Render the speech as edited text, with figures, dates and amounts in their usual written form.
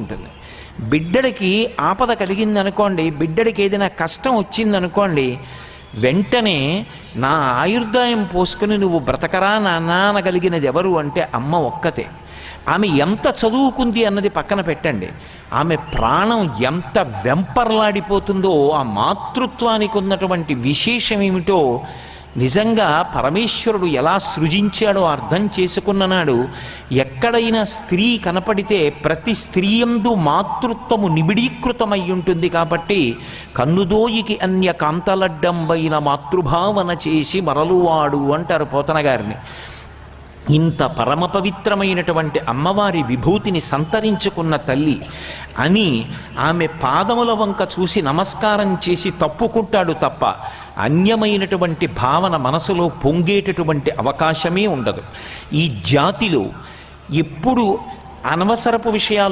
ఉంటుంది. బిడ్డడికి ఆపద కలిగిందనుకోండి, బిడ్డడికి ఏదైనా కష్టం వచ్చిందనుకోండి, వెంటనే నా ఆయుర్దాయం పోసుకుని నువ్వు బ్రతకరా నాన్న అనగలిగినది ఎవరు అంటే అమ్మ ఒక్కతే. ఆమె ఎంత చదువుకుంది అన్నది పక్కన పెట్టండి, ఆమె ప్రాణం ఎంత వెంపర్లాడిపోతుందో, ఆ మాతృత్వానికి ఉన్నటువంటి విశేషం ఏమిటో నిజంగా పరమేశ్వరుడు ఎలా సృజించాడో అర్థం చేసుకున్ననాడు. ఎక్కడైనా స్త్రీ కనపడితే ప్రతి స్త్రీయందు మాతృత్వము నిబిడీకృతమై ఉంటుంది. కాబట్టి కన్నుదోయికి అన్య కాంతలడ్డంబైన మాతృభావన చేసి మరలువాడు అంటారు పోతన గారిని. ఇంత పరమ పవిత్రమైనటువంటి అమ్మవారి విభూతిని సంతరించుకున్న తల్లి అని ఆమె పాదముల వంక చూసి నమస్కారం చేసి తప్పుకుంటాడు తప్ప అన్యమైనటువంటి భావన మనసులో పొంగేటటువంటి అవకాశమే ఉండదు. ఈ జాతిలో ఎప్పుడు అనవసరపు విషయాలు